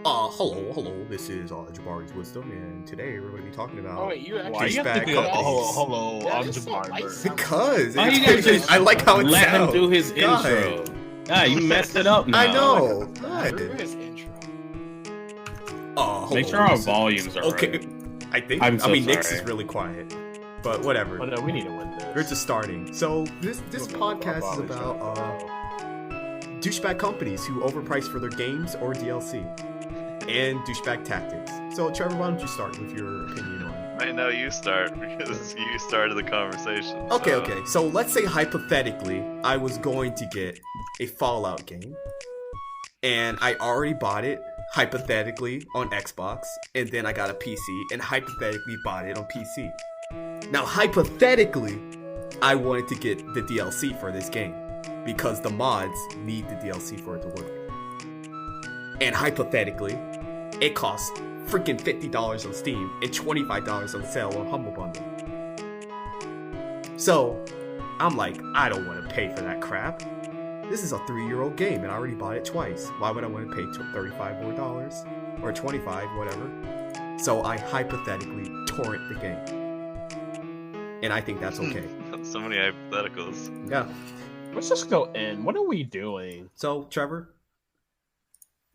Hello. This is Jabari's Wisdom, and today we're going to be talking Oh about wait, you Why actually you have to douchebag do that? companies. Hello, Yeah, I'm this Jabari light Bird. sound- Because Why you gotta just I like how it let him sounds. do his God. intro? Ah, you messed it up now. I know. Screw God. his intro. Make sure Hello, our this is- volumes are Okay, right. I think. I'm so Nick's is sorry. really quiet, but whatever. Oh no, we need to win this. We're just starting. So this podcast is about douchebag companies who overprice for their games or DLC, and douchebag tactics. So Trevor, why don't you start with your opinion on it? I know you start because you started the conversation. Okay. So let's say hypothetically, I was going to get a Fallout game, and I already bought it hypothetically on Xbox, and then I got a PC, and hypothetically bought it on PC. Now, hypothetically, I wanted to get the DLC for this game because the mods need the DLC for it to work. And hypothetically, it costs freaking $50 on Steam and $25 on sale on Humble Bundle. So, I'm like, I don't want to pay for that crap. This is a 3-year-old game and I already bought it twice. Why would I want to pay $35 more dollars? Or $25, whatever. So I hypothetically torrent the game. And I think that's okay. So many hypotheticals. Yeah. Let's just go in. What are we doing? So, Trevor?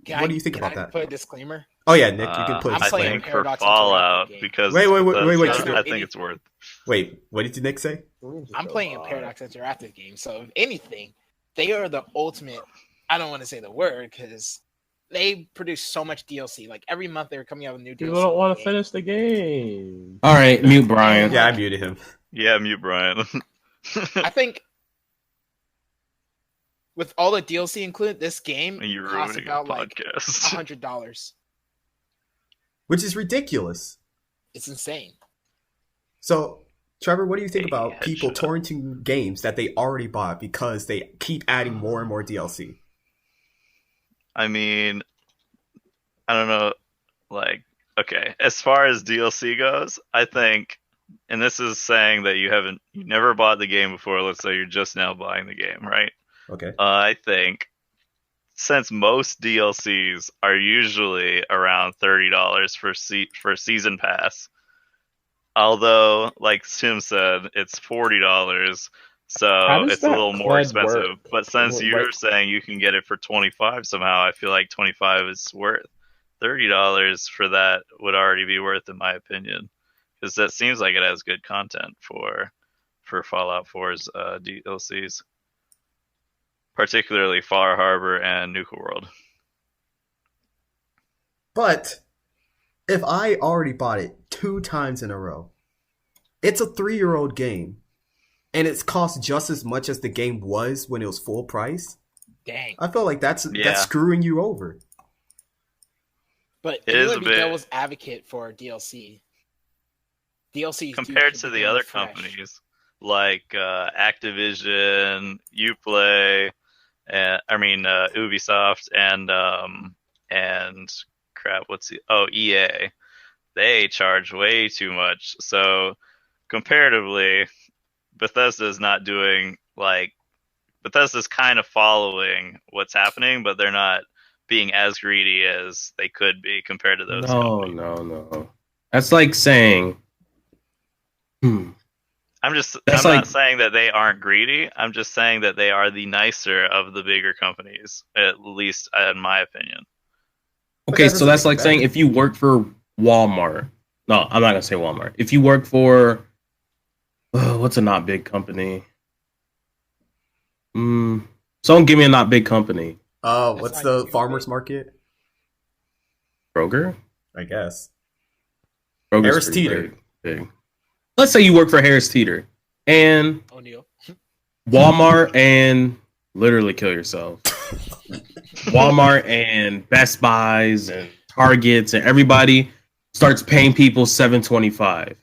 Can What do you think can about I that? Put a disclaimer. Oh yeah, Nick, you can put I'm a I playing disclaimer. think for Paradox Fallout Interactive game. because Wait, I Trevor. think it's worth. Wait, what did Nick say? I'm playing a Paradox Interactive game, so if anything, they are the ultimate. I don't want to say the word because they produce so much DLC. Like every month, they're coming out with new DLC. People don't want to finish the game. All right, mute Brian. Yeah, I muted him. Yeah, mute Brian. I think with all the DLC included, this game You're costs ruining a about like podcast. $100. Which is ridiculous. It's insane. So, Trevor, what do you think Hey, about people headshot. torrenting games that they already bought because they keep adding more and more DLC? I mean, I don't know. Like, okay, as far as DLC goes, I think, and this is saying that you never bought the game before. Let's say you're just now buying the game, right? Okay. I think since most DLCs are usually around $30 for season pass, although like Tim said, it's $40, so does it's a that little more COD expensive. work? But since Like- you're saying you can get it for 25 somehow, I feel like 25 is worth. $30 for that would already be worth, in my opinion, because that seems like it has good content for Fallout 4's DLCs. Particularly Far Harbor and Nuka World. But if I already bought it 2 times in a row, it's a 3-year-old game, and it's cost just as much as the game was when it was full price. Dang. I feel like that's screwing you over. But It if you is want a to be bit- devil's advocate for DLC, DLC Compared to the other companies like Activision, Uplay, Ubisoft, and crap, EA. They charge way too much. So comparatively, Bethesda's not doing Bethesda's kind of following what's happening, but they're not being as greedy as they could be compared to those companies. No. That's like saying, I'm That's not like- saying that they aren't greedy. I'm just saying that they are the nicer of the bigger companies, at least in my opinion. okay, that so that's doesn't like make saying sense. if you work for Walmart. No, I'm not gonna say Walmart. If you work for, what's a not big company? Someone give me a not big company. What's the farmer's market? Kroger. I guess. Kroger's Harris pretty Teeter. big. Let's say you work for Harris Teeter and O'Neal. Walmart and literally kill yourself. Walmart and Best Buys and Targets and everybody starts paying people $7.25.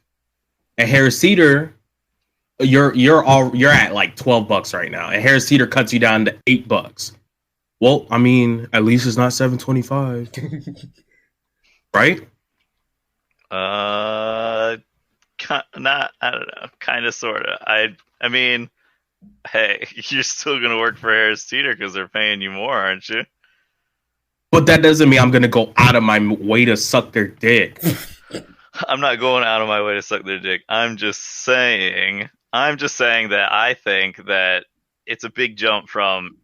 At Harris Teeter, you're at like $12 right now, and Harris Teeter cuts you down to $8. Well, I mean, at least it's not $7.25, right? Not, I don't know, kind of, sort of. I mean, hey, you're still gonna work for Harris Teeter because they're paying you more, aren't you? But that doesn't mean I'm gonna go out of my way to suck their dick. I'm not going out of my way to suck their dick. I'm just saying that I think that it's a big jump from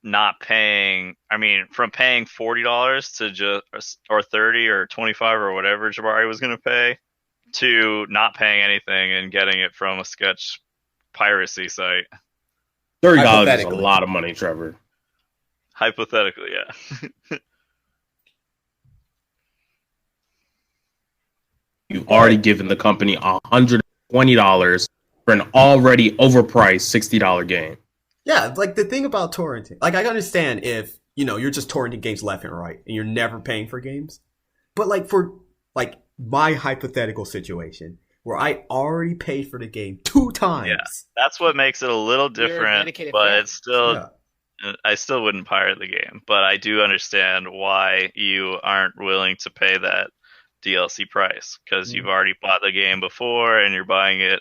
not paying. I mean, from paying $40 to just or 30 or 25 or whatever Jabari was going to pay to not paying anything and getting it from a sketch piracy site. $30 is a Hypothetically. lot of money, Trevor. Hypothetically, yeah. You've already given the company $120 for an already overpriced $60 game. Yeah, like the thing about torrenting, like I understand if you're just torrenting games left and right and you're never paying for games, but like for like my hypothetical situation where I already paid for the game 2 times. Yeah, that's what makes it a little You're a different, dedicated but fan. it's still. Yeah. I still wouldn't pirate the game, but I do understand why you aren't willing to pay that DLC price because you've already bought the game before and you're buying it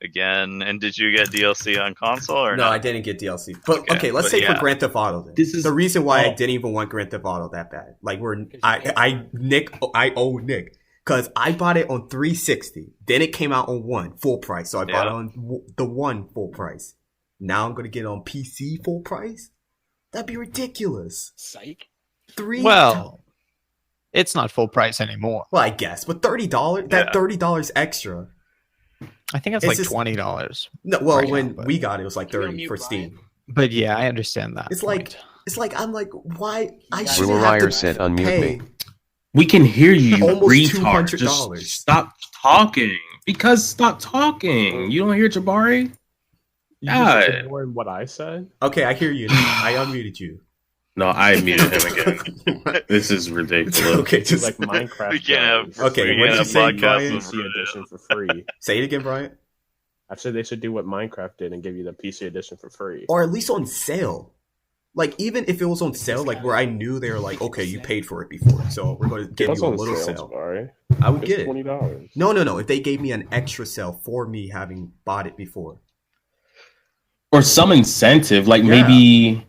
again. And did you get DLC on console or No, not? I didn't get DLC. But Okay, okay, let's but say for yeah. Grand Theft Auto then. This is- the reason why I oh. didn't even want Grand Theft Auto that bad. Like you paid I owe Nick because I bought it on 360. Then it came out on 1 full price. So I bought it on the 1 full price. Now I'm gonna get it on PC full price? That'd be ridiculous. Psych. 3 Well, it's not full price anymore. Well, I guess, but $30, that $30 extra. I think it's It's like just- $20. No, well, Right when now, but- we got it, it was like Can you 30 unmute for Brian? Steam. But yeah, I understand that. It's point. I'm like, why? I guys- shouldn't Rumor have Ryer to said unmute pay. me. We can hear you, you Almost retard. $200. Just stop talking. Because stop talking. You don't hear Jabari? You just God. ignoring what I said? Okay, I hear you. I unmuted you. No, I muted him again. This is ridiculous. Okay, It's just like Minecraft. We can't have- Okay, we what did can't you have say, podcasts Brian? with- PC edition for free. say it again, Brian. I said they should do what Minecraft did and give you the PC edition for free. Or at least on sale. Like even if it was on sale, like where I knew they were like, okay, you paid for it before, so we're going to give That's you a on little sale, sale. Jabari. I would It's get it. $20. No. If they gave me an extra sale for me having bought it before. Or some incentive, like Yeah. maybe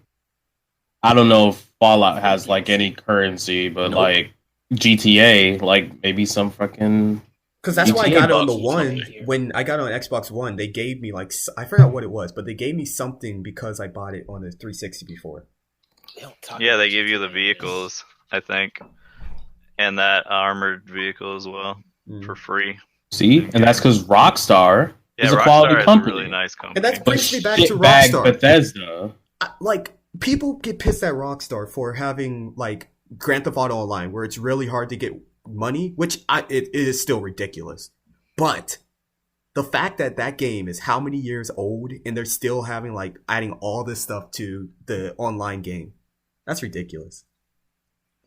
I don't know if Fallout has like any currency, but Nope. like GTA, like maybe some fucking Because that's why I GTA got it on the bucks or one. something. When I got it on Xbox One, they gave me like I forgot what it was, but they gave me something because I bought it on the 360 before. They don't talk Yeah, about they give you the GTA. vehicles, I think, and that armored vehicle as well Mm. for free. see, and that's because Rockstar Yeah, is a Rockstar quality is company. a really nice company. And that's But brings me back to shitbag Rockstar. Bethesda. Like people get pissed at Rockstar for having like Grand Theft Auto Online, where it's really hard to get money, which it is still ridiculous. But the fact that that game is how many years old and they're still having like adding all this stuff to the online game, that's ridiculous.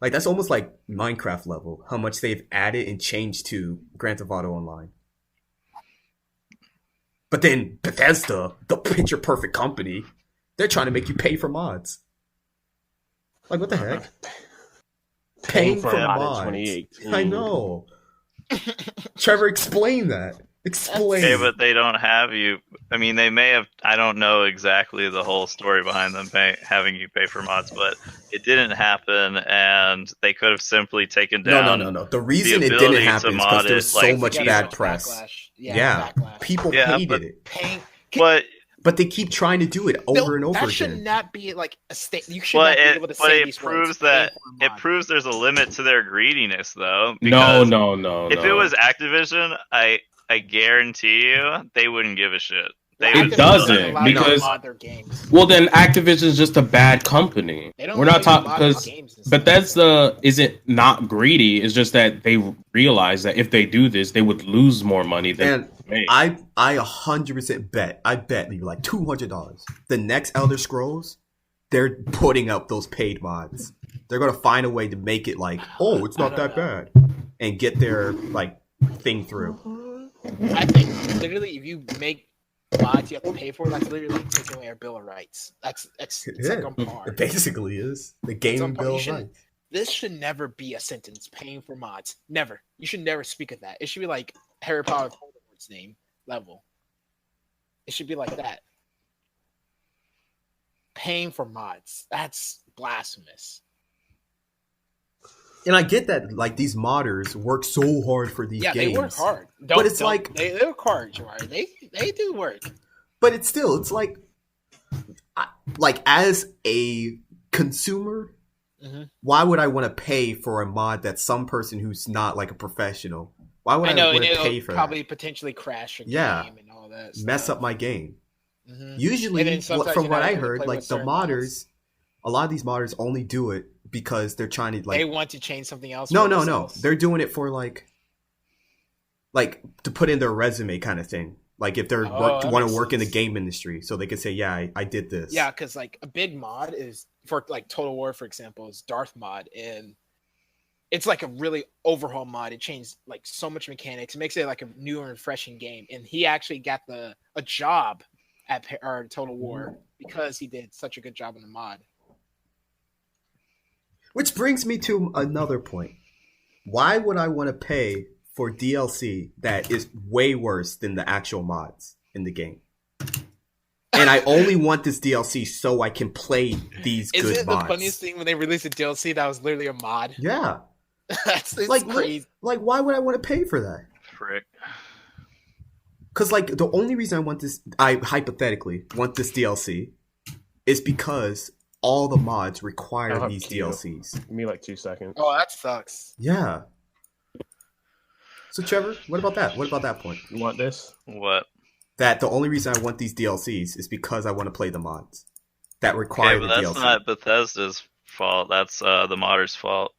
Like that's almost like Minecraft level, how much they've added and changed to Grand Theft Auto Online. But then Bethesda, the picture perfect company, they're trying to make you pay for mods. Like what the heck? Paying for mod in mods. 2018. I know. Trevor, explain that. Explain. Okay, but they don't have you. I mean, they may have. I don't know exactly the whole story behind them having you pay for mods, but it didn't happen, and they could have simply taken down. No. The reason it ability didn't to happen is because mod there it, was so like, much Yeah, bad so much press. backlash. Yeah, Backlash. people Yeah, hated but- it, Paying. But but they keep trying to do it over and over that should again. not be like a state. You should but not be able to it say these proves words. that Paying for a it mod. proves there's a limit to their greediness, though. No, because no. If it was Activision, I guarantee you they wouldn't give a shit. They It would Activision still doesn't, allow you to because- mod their games. Well, then Activision's just a bad company. They don't We're allow not you to talking mod their because games and stuff. Bethesda isn't not greedy. It's just that they realize that if they do this, they would lose more money than And they. I 100% bet. I bet maybe like $200. The next Elder Scrolls, they're putting up those paid mods. They're gonna find a way to make it like, oh, it's not that bad, and get their like thing through. I think literally, if you make mods you have to pay for, that's literally like taking away our bill of rights. It's like on par. It basically is the It's gaming on par. bill. You of shouldn't- rights. This should never be a sentence. Paying for mods, never. You should never speak of that. It should be like Harry Potter Voldemort's name level. It should be like that. Paying for mods. That's blasphemous. And I get that, like, these modders work so hard for these games. Yeah, they work hard. But it's like they work hard, Jabari. They do work. But it's like as a consumer, why would I want to pay for a mod that some person who's not like a professional? Why would I want to pay for probably that? potentially crash your game and all that stuff. Mess up my game. Usually, from what I heard, like the modders, a lot of these modders only do it because they're trying to like they want to change something else. No. They're doing it for like to put in their resume kind of thing. Like if they're want to work in the game industry, so they can say, "Yeah, I did this." Yeah, because like a big mod is for like Total War, for example, is Darth mod, and it's like a really overhaul mod. It changed like so much mechanics. It makes it like a new and refreshing game. And he actually got a job at Total War because he did such a good job on the mod. Which brings me to another point. Why would I want to pay for DLC that is way worse than the actual mods in the game? And I only want this DLC so I can play these good mods. Isn't it the funniest thing when they released a DLC that was literally a mod? Yeah. It's like crazy. Like, why would I want to pay for that? Frick. Because, like, the only reason I hypothetically want this DLC is because all the mods require these DLCs. Give me like 2 seconds. Oh, that sucks. Yeah. So, Trevor, what about that? What about that point? You want this? What? That the only reason I want these DLCs is because I want to play the mods that require the DLC. That's not Bethesda's fault. That's the modders' fault.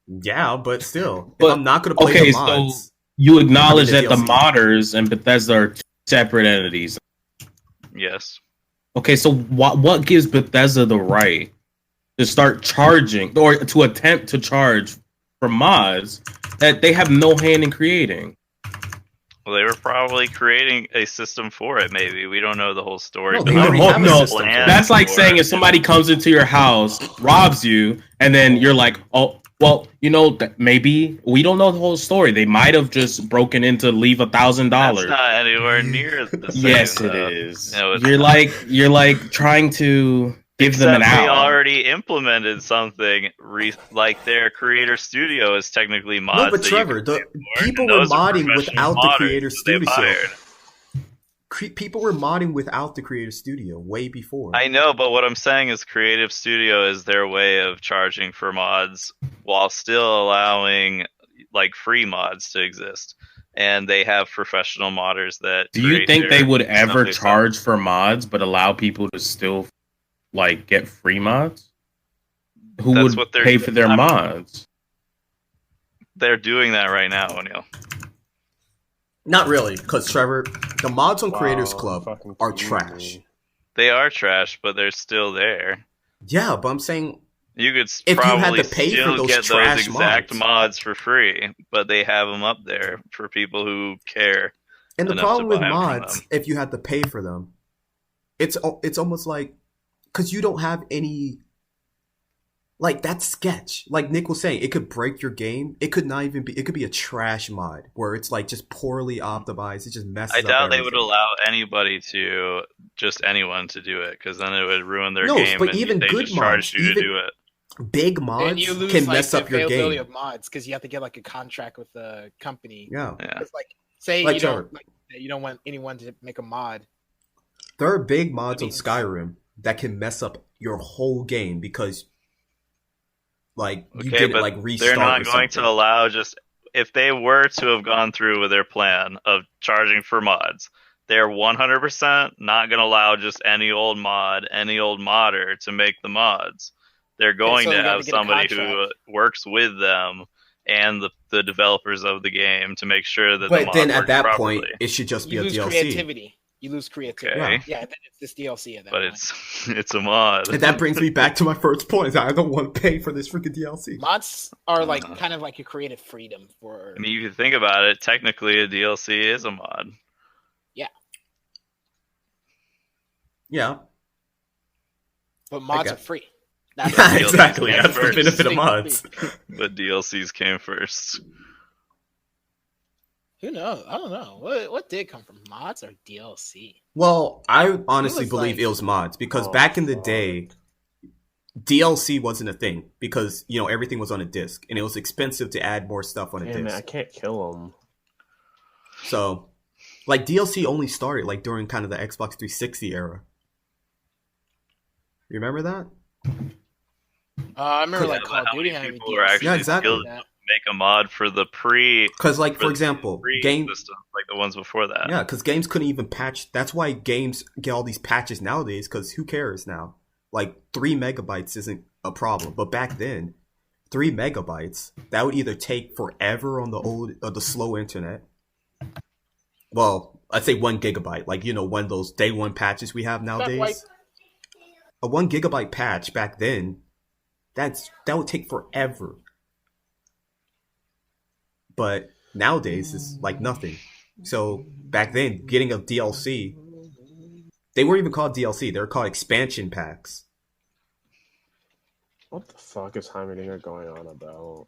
Yeah, but still, if I'm not going to play the mods... So you acknowledge that the modders and Bethesda are two separate entities. Yes. Okay, so what gives Bethesda the right to start charging or to attempt to charge for mods that they have no hand in creating? Well, they were probably creating a system for it. Maybe we don't know the whole story. No, that's like saying if somebody comes into your house, robs you, and then you're like, oh, well, you know, maybe we don't know the whole story. They might have just broken in to leave $1,000. That's not anywhere near the same. Yes, it is. No, you're like trying to give them an out. They already implemented something like their creator studio is technically mods. No, but Trevor, the people were modding without the creator studio. People were modding without the creator studio way before. I know, but what I'm saying is Creative Studio is their way of charging for mods while still allowing like free mods to exist. And they have professional modders that do you think they would ever charge for mods but allow people to still like get free mods? Who would pay for their mods? They're doing that right now, O'Neill. Not really, because Trevor, the mods on Creators Club are trash. They are trash, but they're still there. Yeah, but I'm saying you could if probably you had to pay still for those get trash those exact mods for free, but they have them up there for people who care. And the problem with mods, if you had to pay for them, it's almost like because you don't have any. Like, that's sketch. Like Nick was saying, it could break your game. It could not even be... It could be a trash mod where it's, like, just poorly optimized. It just messes up I doubt everything. They would allow anybody to... Just anyone to do it, because then it would ruin their game. But even good just charge you to do it. Big mods can mess up your game. Of mods, because you have to get, like, a contract with the company. Yeah. It's like, say like you don't want anyone to make a mod. There are big mods on Skyrim that can mess up your whole game because... Like you didn't like restart. They're not going to allow just if they were to have gone through with their plan of charging for mods, they're 100% not going to allow just any old modder to make the mods. They're going to have somebody who works with them and the developers of the game to make sure that. But then at that properly. point, it should just be a DLC. Creativity. You lose creativity. Okay. Yeah, then it's this DLC at that point. But it's a mod. And that brings me back to my first point. I don't want to pay for this freaking DLC. Mods are like kind of like your creative freedom for. I mean, you can think about it. Technically, a DLC is a mod. Yeah. Yeah. But mods are free. That's exactly. That's the benefit of mods. But DLCs came first. Who knows? I don't know. What did come from mods or DLC? Well, I honestly believe it was mods because back in the day, DLC wasn't a thing because everything was on a disc, and it was expensive to add more stuff on a disc. Man, I can't kill him. So, like DLC only started like during kind of the Xbox 360 era. You remember that? I remember like Yeah, Call of but how Duty many having people were actually Yeah, exactly. skilled enough to make a mod for the pre? Because, like, for example, game. system, like the ones before that. Yeah, because games couldn't even patch. That's why games get all these patches nowadays. Because who cares now? Like 3 megabytes isn't a problem, but back then, 3 megabytes that would either take forever on the old or the slow internet. Well, I'd say 1 gigabyte, like one of those day one patches we have nowadays. A 1 gigabyte patch back then, that would take forever. But nowadays, it's like nothing. So back then, getting a DLC, they weren't even called DLC. They were called expansion packs. What the fuck is Heimerdinger going on about?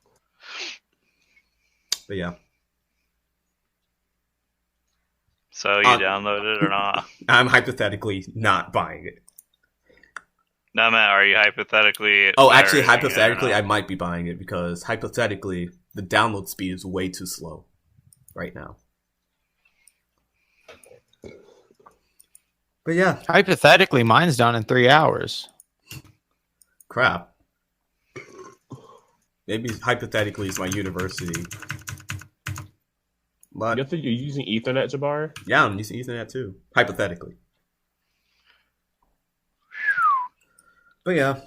But yeah, So you downloaded it or not? I'm hypothetically not buying it. No, Matt, are you hypothetically? Oh, actually, pirating it or hypothetically, I not? might be buying it because hypothetically, the download speed is way too slow right now. But yeah, Hypothetically, mine's done in 3 hours. crap. Maybe hypothetically, it's my university. But You think you're using Ethernet, Jabari? yeah, I'm using Ethernet too. Hypothetically. But yeah.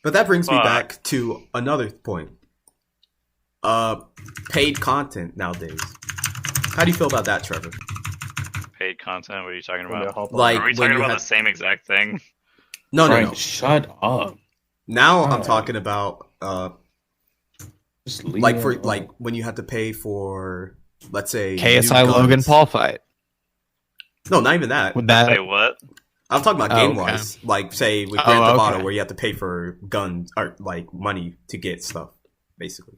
But that brings me Fuck. back to another point. Paid content nowadays. How do you feel about that, Trevor? Paid content? What are you talking When they're about? hopping- Like Are we when talking you about had- the same exact thing? No, Frank, shut up. Now I'm Alright. talking about Just leave like it for alone. like when you had to pay for, let's say, KSI new Logan guns. Paul fight. No, not even that. Would that Say what? I'm talking about Oh, game wise. Like say with Oh, Grand Theft Auto, okay. where you have to pay for guns or like money to get stuff, basically.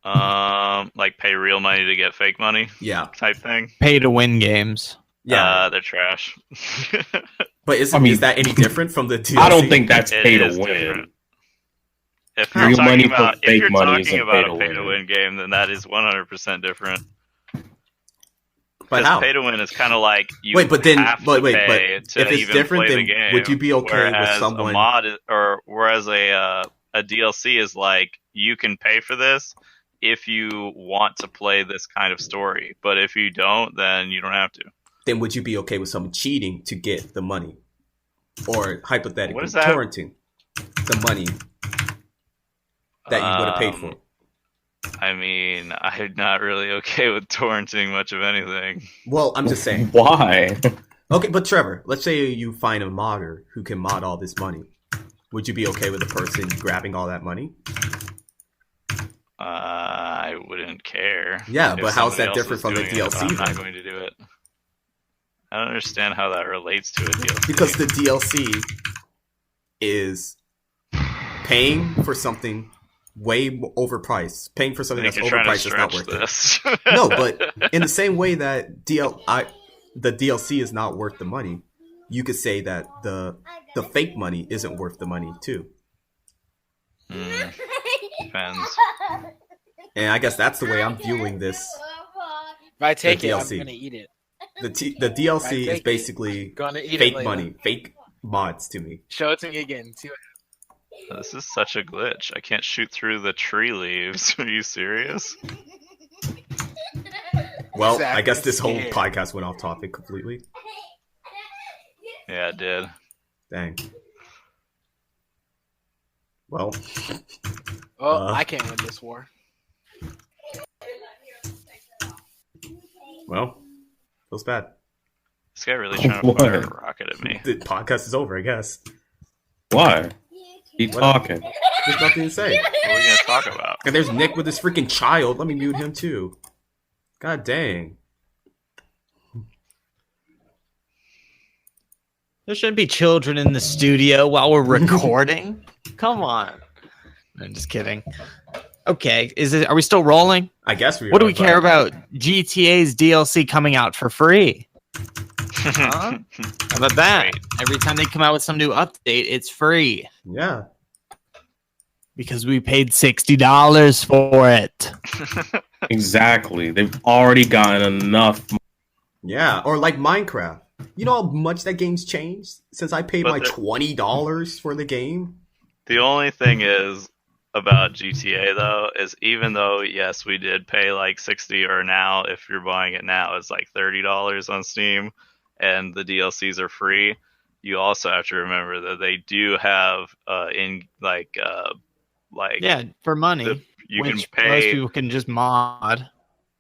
Like pay real money to get fake money Yeah, type thing. pay to win games? yeah. They're trash. But I mean, is that any different from the DLC? I don't think that's It pay to is win. different. If Real you're money talking for about, if fake you're money talking isn't about pay a to pay to win. win game, then that is 100% different. But Because how? pay to win is kind of like you Wait, but then- have but to wait, pay but to if it's even different, play then the game. would you be okay with whereas someone- a mod whereas a DLC is like you can pay for this if you want to play this kind of story, but if you don't, then you don't have to. Then would you be okay with someone cheating to get the money, or hypothetically What is that? torrenting the money that you would have paid for? I mean, I'm not really okay with torrenting much of anything. Well, I'm just saying. Why? Okay, but Trevor, let's say you find a modder who can mod all this money. Would you be okay with a person grabbing all that money? I wouldn't care. Yeah, if but how's that somebody else different was from the doing it, but DLC I'm not then? going to do it. I don't understand how that relates to a DLC. Because the DLC is paying for something way overpriced. Paying for I something think that's you're trying to overpriced is not stretch worth it. this. No, but in the same way that the DLC is not worth the money, you could say that the fake money isn't worth the money too. Depends. And I guess that's the way I'm viewing this. If I take The it, I'm DLC. gonna eat it. The DLC I is take it. basically Gonna eat fake it later. money, fake mods to me. Show it to me again. See what This is such a glitch. I can't shoot through the tree leaves. Are you serious? Well, I Exactly, guess this whole scared. podcast went off topic completely. Yeah, it did. Dang. Well, Oh, I can't win this war. feels bad. This guy really trying to What? fire a rocket at me. The podcast is over, I guess. Why? Keep What? talking. There's nothing to say. What are we gonna talk about? And there's Nick with his freaking child. Let me mute him too. God dang. There shouldn't be children in the studio while we're recording. Come on. I'm just kidding. Okay, are we still rolling? I guess we What do are, we care but about GTA's DLC coming out for free? Huh? How about that? Great. Every time they come out with some new update, it's free Yeah. because we paid $60 for it. Exactly. They've already gotten enough. Yeah. Or like Minecraft. You know how much that game's changed since I paid But my the- $20 for the game? The only thing is about GTA though is even though yes we did pay like 60 or now if you're buying it now it's like $30 on Steam and the DLCs are free. You also have to remember that they do have in like Yeah, for money. you can which most pay. people can just mod.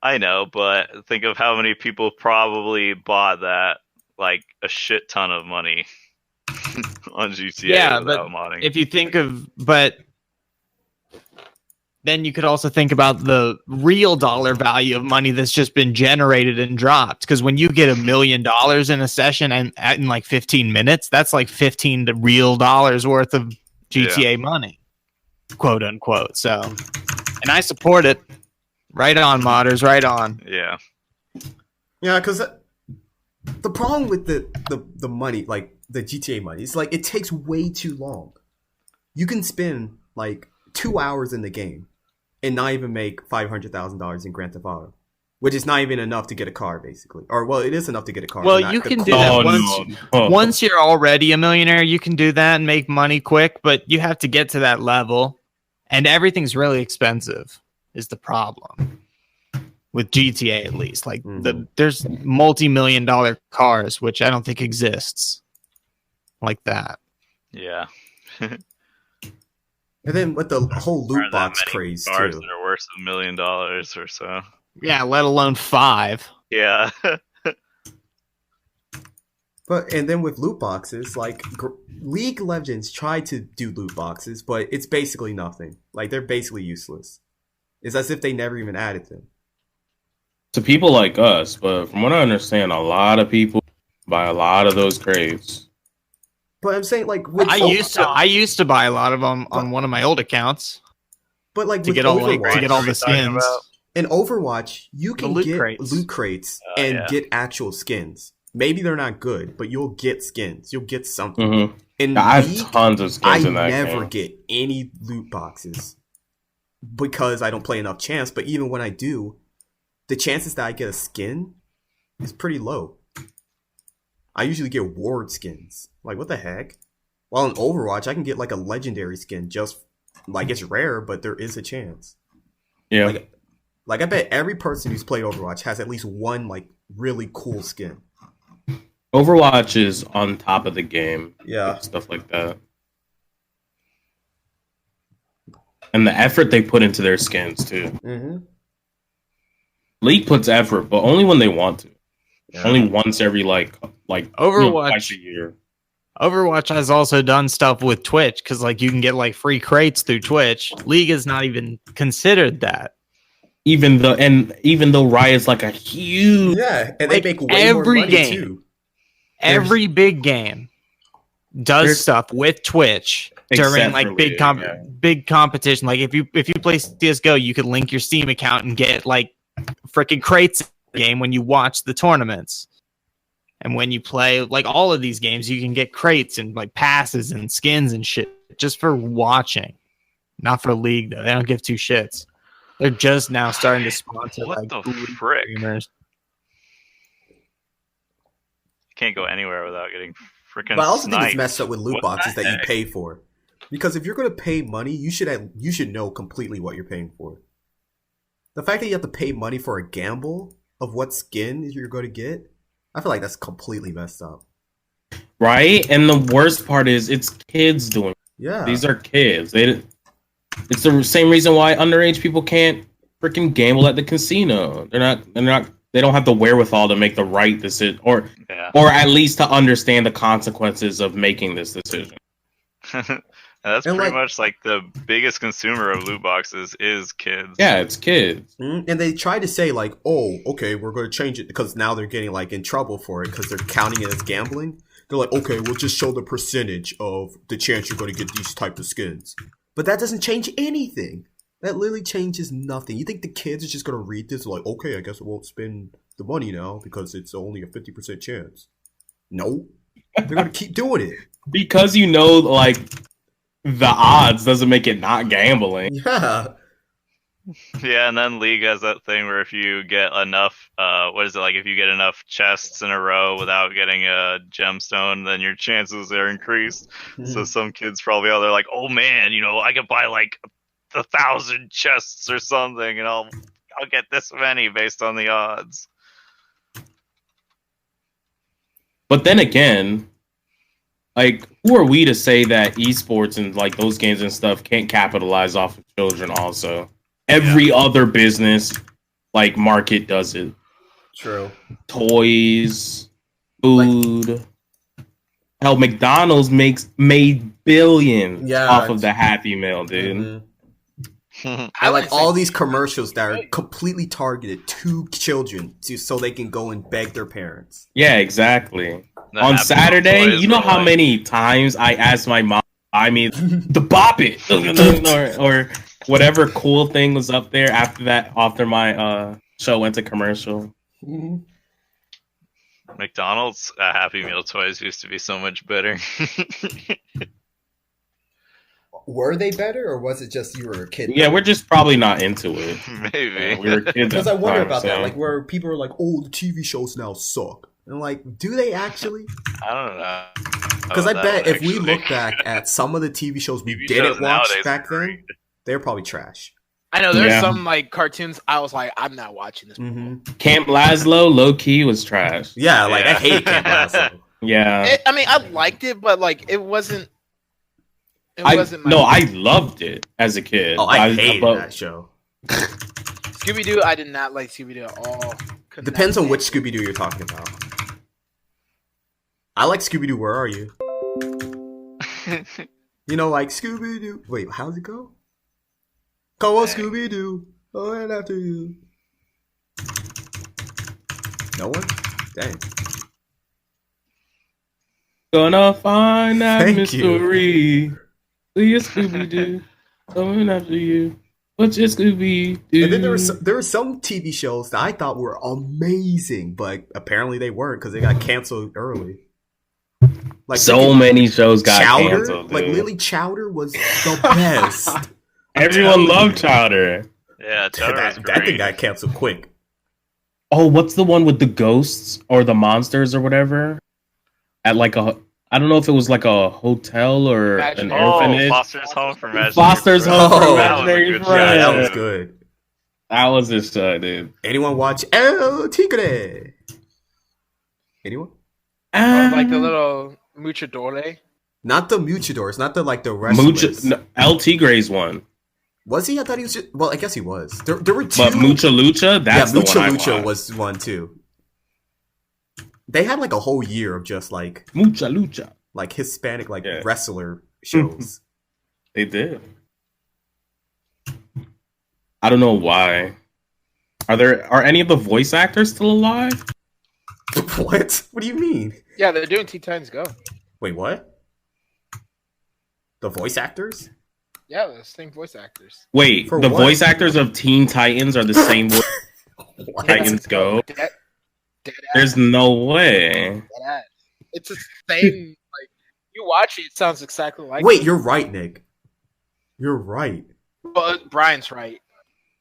I know, but think of how many people probably bought that like a shit ton of money on GTA Yeah, without but modding. if you think of, but then you could also think about the real dollar value of money that's just been generated and dropped. Because when you get $1 million in a session and in like 15 minutes, that's like 15 real dollars worth of GTA money, quote unquote. So, and I support it. Right on, modders. Right on. Yeah. Yeah, because the problem with the money, like the GTA money, is like it takes way too long. You can spend like 2 hours in the game and not even make $500,000 in Grand Theft Auto, which is not even enough to get a car, basically. Or well, it is enough to get a car. Well, but not you the can do car. that once you're already a millionaire. You can do that and make money quick, but you have to get to that level, and everything's really expensive. Is the problem with GTA at least? Like there's multi-million-dollar cars, which I don't think exists like that. Yeah. And then with the whole There loot aren't that box many craze cars too. that are worth $1 million or so. Yeah, let alone 5. Yeah. But and then with loot boxes, like League of Legends tried to do loot boxes, but it's basically nothing. Like they're basically useless. It's as if they never even added them. To people like us, but from what I understand, a lot of people buy a lot of those crates. But I'm saying like with I used to buy a lot of them on one of my old accounts but like to with get all Overwatch, to get all the What are you talking skins. about? in Overwatch, you can loot get crates. loot crates Oh, and yeah. get actual skins. Maybe they're not good, but you'll get skins. You'll get something. Mm-hmm. In I have League, tons of skins I in that never game. get any loot boxes because I don't play enough chance. But even when I do, the chances that I get a skin is pretty low. I usually get ward skins. Like, what the heck? While in Overwatch, I can get like a legendary skin just like it's rare, but there is a chance. Yeah. Like I bet every person who's played Overwatch has at least one like really cool skin. Overwatch is on top of the game. Yeah. Stuff like that. And the effort they put into their skins too. Mm-hmm. League puts effort, but only when they want to. Yeah. Only once every like Overwatch. twice a year. Overwatch has also done stuff with Twitch because like you can get like free crates through Twitch. League is not even considered that. Even though Riot's like a huge Yeah, and Like, they make way every more money game. too. Every big game does There's- stuff with Twitch during Except like for big League, yeah. big competition. Like if you play CS:GO, you could link your Steam account and get like freaking crates in the game when you watch the tournaments. And when you play like all of these games, you can get crates and like passes and skins and shit just for watching. Not for League though. They don't give two shits. They're just now starting to sponsor What like the League frick? streamers. Can't go anywhere without getting freaking But I also think sniped. it's messed up with loot What boxes the that you heck? pay for. Because if you're going to pay money, you should know completely what you're paying for. The fact that you have to pay money for a gamble of what skin you're going to get, I feel like that's completely messed up. right? And the worst part is it's kids doing it. Yeah. These are kids. It's the same reason why underage people can't freaking gamble at the casino. They don't have the wherewithal to make the right decision Yeah. or at least to understand the consequences of making this decision. And that's And, pretty like- much like the biggest consumer of loot boxes is kids. Yeah, it's kids. And they tried to say like, oh, okay, we're going to change it because now they're getting like in trouble for it because they're counting it as gambling. They're like, okay, we'll just show the percentage of the chance you're going to get these type of skins. But that doesn't change anything. That literally changes nothing. You think the kids are just going to read this like, okay, I guess I won't spend the money now because it's only a 50% chance. No, they're gonna keep doing it because like the odds doesn't make it not gambling. Yeah. Yeah, and then League has that thing where if you get enough, what is it like? If you get enough chests in a row without getting a gemstone, then your chances are increased. So some kids probably out there like, oh man, I could buy like 1,000 chests or something, and I'll get this many based on the odds. But then again, like, who are we to say that esports and like those games and stuff can't capitalize off of children also? Every other business, like, market does it. True. Toys, food. Hell, McDonald's made billions off of the Happy Meal, dude. I like all these commercials that are completely targeted to children so they can go and beg their parents. Yeah, exactly. On Saturday, you know how many times I asked my mom, the Bop It, or whatever cool thing was up there after my show went to commercial. McDonald's Happy Meal toys used to be so much better. Were they better, or was it just you were a kid? Yeah, we're just probably not into it. Maybe. We were kids because I wonder about that, so. like where people are like, "Oh, the TV shows now suck," and like, do they actually? I don't know. Because I bet if we look back at some of the TV shows we didn't watch back then, they're probably trash. I know there's some like cartoons I was like, I'm not watching this. Camp Lazlo, low key, was trash. Yeah, like I hate Camp Lazlo. Yeah. I liked it, but like it wasn't. I loved it as a kid. Oh, I hated that show. Scooby Doo, I did not like Scooby Doo at all. Depends on which Scooby Doo you're talking about. I like Scooby Doo. Where are you? Like Scooby Doo. Wait, how's it go? Come on, Scooby Doo. Oh, and after you. No one? Dang. Gonna find that Thank mystery. See you, Scooby Doo. Coming after you. What's your Scooby Doo? And then there were some TV shows that I thought were amazing, but apparently they weren't because they got canceled early. Like so many shows got canceled. Dude. Like Lily Chowder was the best. Everyone loved Chowder. Yeah, Chowder was great. That thing got canceled quick. Oh, what's the one with the ghosts or the monsters or whatever? At like I don't know if it was like a hotel or an orphanage. Foster's Home for Imaginary Foster's Home for Imaginary Friends. Yeah, that was good. That was this show, dude. Anyone watch El Tigre? Anyone? Like the little Muchadore? Not the Muchadors, not the like the wrestlers. El Tigre's one. Was he? I thought he was just... Well, I guess he was. There were two. But Mucha Lucha? That's the Mucha one Lucha was one too. They had like a whole year of just like Mucha Lucha, like Hispanic wrestler shows. They did. I don't know why. Are any of the voice actors still alive? What? What do you mean? Yeah, they're doing Teen Titans Go. Wait, what? The voice actors? Yeah, the same voice actors. Wait, the voice actors of Teen Titans are the same voice Titans Go? There's no way. It's the same. Like you watch it sounds exactly like. Wait, you're right, Nick. You're right. But Brian's right.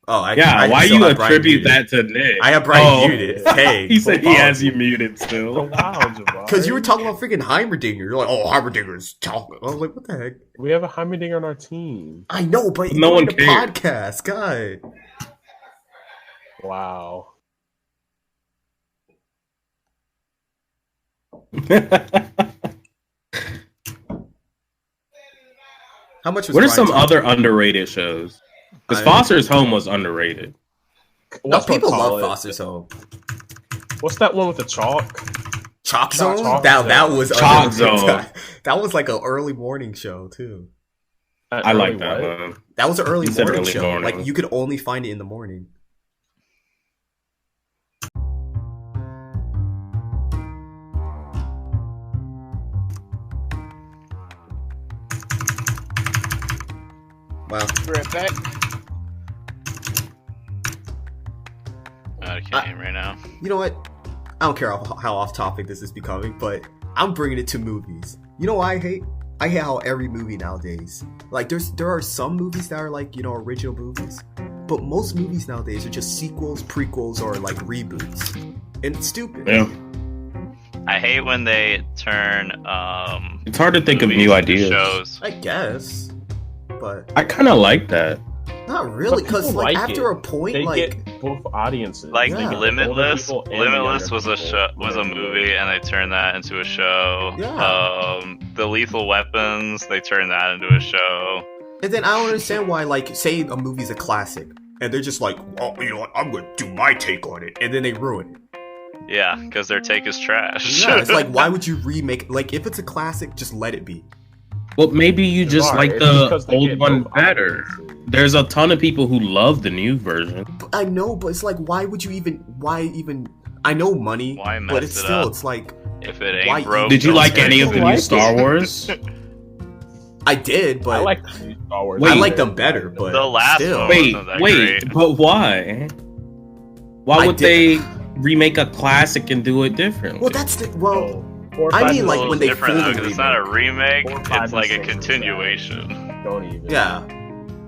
Oh, why you attribute that to Nick? I have Brian muted. Hey, he said he has you muted still. Because you were talking about freaking Heimerdinger. You're like, oh, Heimerdinger's talking. I was like, what the heck? We have a Heimerdinger on our team. I know, but no one cares. Podcast, God. Wow. How much was what are some other underrated shows? Because Foster's Home was underrated. No, people love Foster's Home. What's that one with the chalk? Chalk Zone? That was Chalk Zone. That was like an early morning show too. I like that one. That was an early morning show. Like you could only find it in the morning. Wow. We're right back. Gotta I can't name right now. You know what? I don't care how off topic this is becoming, but I'm bringing it to movies. You know what I hate? I hate how every movie nowadays, like there are some movies that are like, you know, original movies, but most movies nowadays are just sequels, prequels, or like reboots, and it's stupid. Yeah. I hate when they turn. It's hard to think of movies new into ideas. Shows. I guess, but I kind of like that. not really, because people like like after it. a point, They like get both audiences. Like Yeah. Limitless. The older people and the Limitless younger was a people. show, was a movie, and they turned that into a show. Yeah. The Lethal Weapons, they turned that into a show. and then I don't understand why, like, say a movie's a classic, and they're just like, oh, you know what, I'm gonna do my take on it, and then they ruin it. Yeah, because their take is trash. Yeah, it's like, why would you remake? Like, if it's a classic, just let it be. Well, maybe you just like It's the because they old get one both better. audiences. There's a ton of people who love the new version. But I know, but it's like, why would you even? Why even? I know money, Why mess but it's it still, up? it's like, If it Why- ain't broke, Did you don't like fix any of it. the new Star Wars? I did, but I like the new Star Wars. Wait. I like them better. But The last still. one Wait, wasn't that wait, great. but why? Why I would did- they remake a classic and do it differently? Well, that's the well. Four, I five, mean, and like, Well, when it's they different fully though, 'cause it's not a remake. 4, 5, It's like a and 6 is continuation. Don't even. Yeah,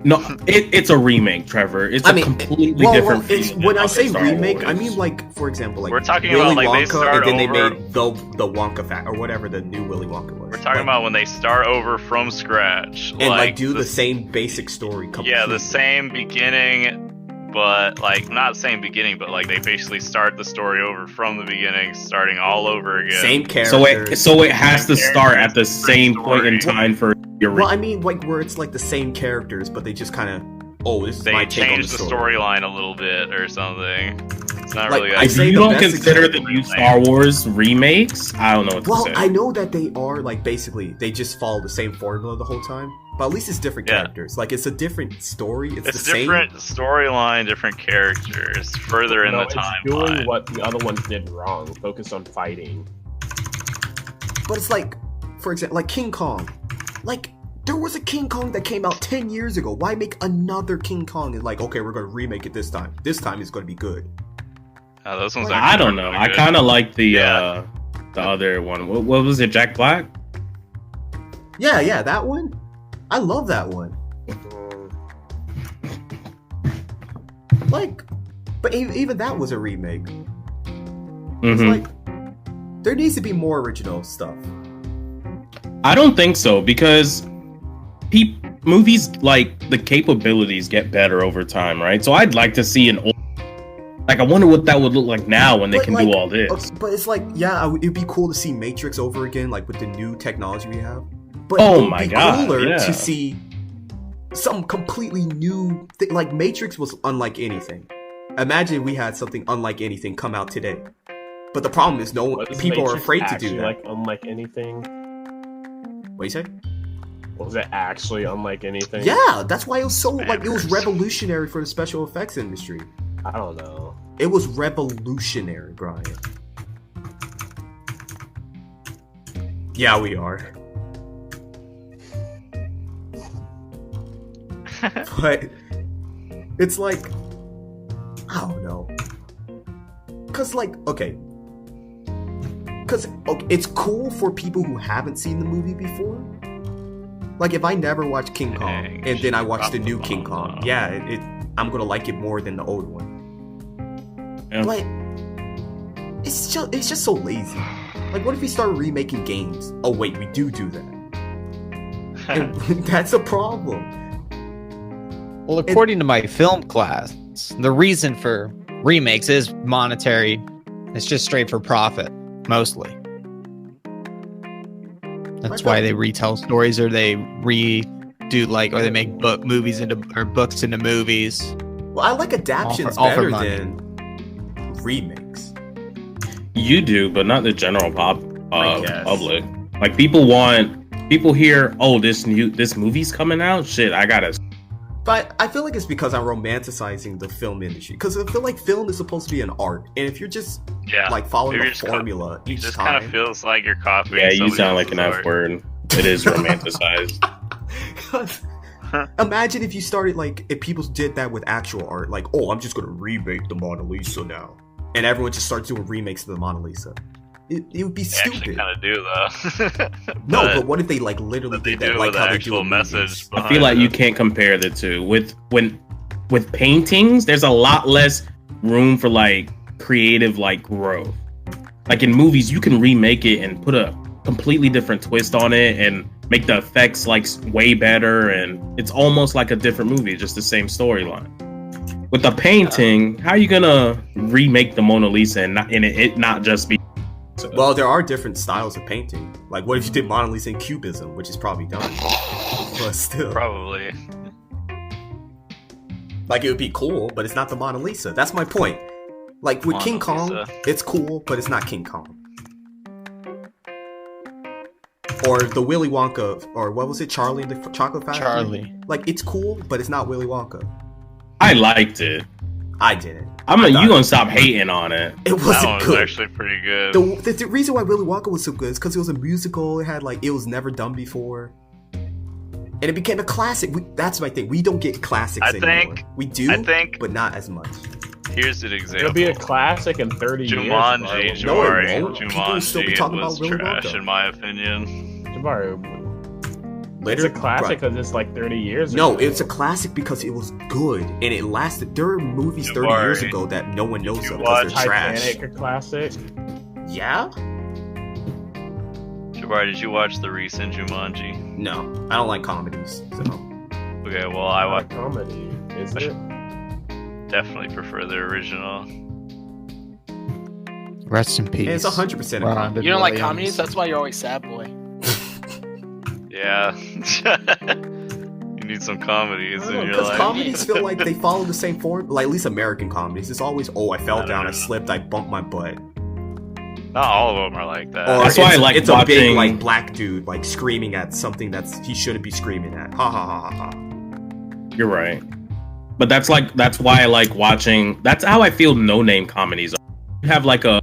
No, it's a remake, Trevor. It's I a mean, completely well, different. it's feeling when than I say Star remake, Wars. I mean, like, for example, like We're talking Willy about, like, they Wonka, start and then over- they made the Wonka fact or whatever the new Willy Wonka was. We're talking about when they start over from scratch. and like do the same basic story. Yeah, completely. the same beginning, but like not the same beginning, but like they basically start the story over from the beginning, starting all over again. same So characters. it has to start at the Same same point in story. time for your. Well, I mean, like where it's like the same characters, but they just kind of this is They my take on the changed the story. storyline a little bit or something. It's not Like, really. I if say you the don't best consider the example- new Star Wars remakes, I don't know what to Well, say. I know that they are like basically they just follow the same formula the whole time, but at least it's different Yeah. characters. Like it's a different story. It's It's the a different storyline, different characters, further in No, the it's timeline. doing what the other ones did wrong. Focus on fighting. same. But it's like, for example, like King Kong. Like there was a King Kong that came out 10 years ago. Why make another King Kong? And like, okay, we're gonna remake it this time. This time it's gonna be good. Those ones. I don't know. I kind of like the Yeah. the other one. What was it? Jack Black? Yeah, that one. I love that one. Like, but even that was a remake. It's Mhm. like there needs to be more original stuff. I don't think so because movies like the capabilities get better over time, right? So I'd like to see an old. Like I wonder what that would look like now when they But, can like, do all this. okay, but it's like, yeah, it'd be cool to see Matrix over again, like with the new technology we have. But Oh it would my be God, cooler yeah. to see some completely new thing. Like Matrix was unlike anything. Imagine we had something unlike anything come out today. But the problem is, Was people are Matrix afraid to actually, do that. Like unlike anything. What you say? Was it actually unlike anything? Yeah, that's why it was so like it was Spammers. revolutionary for the special effects industry. I don't know. It was revolutionary, Brian. Yeah, we are. But it's like I don't know. Cause like okay. Cause okay, it's cool for people who haven't seen the movie before. Like if I never watched King Kong Dang, and then I watched drop the new the King bomb, Kong, though. yeah, I'm gonna like it more than the old one. Yeah. Like it's just so lazy. Like what if we start remaking games? Oh wait, we do that. And that's a problem. Well, according to my film class, the reason for remakes is monetary. It's just straight for profit, mostly. That's why they retell stories, or they redo or they make books into movies. Well, I like adaptions All for better money. than remakes. You do, but not the general I guess. public. Like people hear, oh, this movie's coming out. Shit, I gotta. But I feel like it's because I'm romanticizing the film industry. Because I feel like film is supposed to be an art, and if you're just Yeah. like following Maybe the you're just formula It each just kind of time, feels like you're copying. Yeah, you somebody sound like an else's F art. word. It is romanticized. Imagine if you started like if people did that with actual art, like, oh, I'm just gonna remake the Mona Lisa now, and everyone just starts doing remakes of the Mona Lisa. It would be They actually stupid. kind of do though. No, but what if they like literally but they did that, do like with how the they do actual in message. movies? I feel like behind you it. can't compare the two. With paintings, there's a lot less room for like creative like growth. Like in movies, you can remake it and put a completely different twist on it and make the effects like way better, and it's almost like a different movie, just the same storyline. With a painting, how are you gonna remake the Mona Lisa and it not just be? Well, there are different styles of painting. Like, what if you did Mona Lisa in Cubism, which is probably done, but still, Probably. like it would be cool, but it's not the Mona Lisa. That's my point. Like with Mona King Kong, Lisa. it's cool, but it's not King Kong. Or the Willy Wonka, or what was it, Charlie and the Chocolate Factory? Charlie. Like, it's cool, but it's not Willy Wonka. I liked it. I didn't. You gonna stop hating on it? It That wasn't one was good. actually pretty good. The reason why Willy Wonka was so good is because it was a musical. It had like, it was never done before, and it became a classic. That's my thing. We don't get classics I anymore. think- We do, I think but not as much. here's an example. It'll be a classic in 30 Jumanji, years. No, it Jabari, won't. People will still be Jumanji talking was about Willy trash Wonka. in my opinion. Jabari, Later, it's a classic right. because it's like 30 years No, ago. it's a classic because it was good and it lasted. There are movies 30 years Jabari, ago that no one knows you of because watch they're trash. Titanic, a classic. Yeah? Jabari, did you watch the recent Jumanji? No, I don't like comedies. So Okay, well I Not would a comedy, is it? definitely prefer the original. Rest in peace. it's 100% a Ron comedy. You don't like Williams. comedies? That's why you're always sad boy. Yeah. You need some comedies in your Because life. comedies feel like they follow the same form. Like at least American comedies, it's always, oh, I fell I down, I don't know. slipped, I bumped my butt. Not all of them are like that. Or That's why I like it's a big watching- like black dude like screaming at something that's he shouldn't be screaming at. Ha ha ha ha ha. You're right. But that's why I like watching. That's how I feel no name comedies. You have like a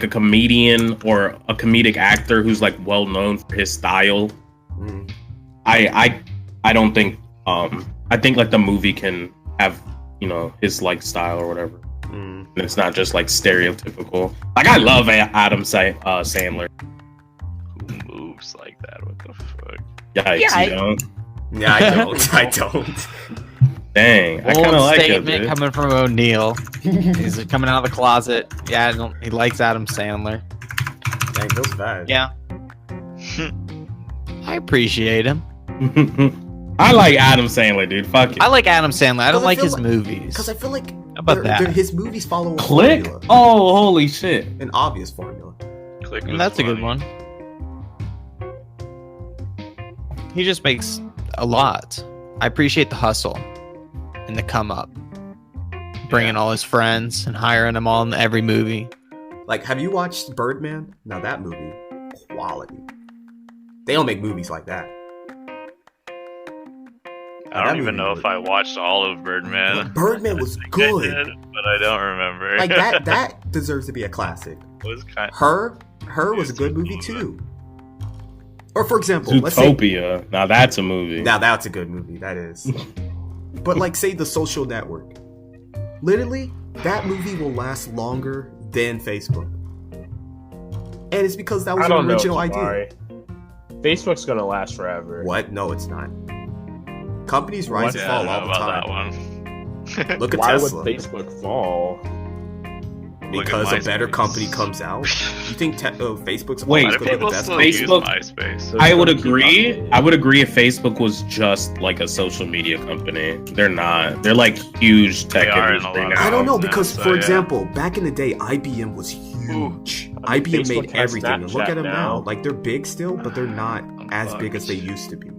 comedian or a comedic actor who's like well known for his style. Mm. I don't think I think like the movie can have, you know, his like style or whatever. Mm. And it's not just like stereotypical. Like I love Adam Sandler. Who moves like that? What the fuck? Yikes, Yeah, you don't. Yeah, I don't. I don't. Dang, I Bold kind of like it, statement dude. coming from O'Neill. He's coming out of the closet. Yeah, he likes Adam Sandler. Dang, feels bad. Yeah, I appreciate him. I like Adam Sandler, dude. Fuck it. I like Adam Sandler. I don't Because I like feel his like- movies. Because I feel like How about that? his movies follow a Click. formula, Oh, holy shit. an obvious formula. Click And was that's a good funny. one. He just makes a lot. I appreciate the hustle and the come up, bringing all his friends and hiring them all in every movie. Like, have you watched Birdman? Now that movie, quality. They don't make movies like that. I That don't even movie know was- if I watched all of Birdman. Birdman I was think I good. did, but I don't remember. Like that deserves to be a classic. was kind. Her was a good movie too. Or for example, let's say Zootopia. Now that's a movie. now that's a good movie. That is. But like say The Social Network. Literally, that movie will last longer than Facebook. And it's because that was I an don't know, original idea. Jabari. Facebook's gonna last forever. What? No, it's not. Companies rise and Yeah, I fall don't all know the about time. that one. Look at Why Tesla. would Facebook fall? Because a better MySpace. company comes out. You think Facebook's Wait, always Why do going to be the people best? still Facebook- use MySpace? So I it's would gonna keep agree. updating. I would agree if Facebook was just like a social media company. They're not. They're like huge tech They are in a industry lot now. I don't know Yeah, because, so, for yeah. example, back in the day, IBM was huge. IBM Facebook made has everything. And look Snapchat at them now. now. Like they're big still, but they're not as big as they fucked. used to be.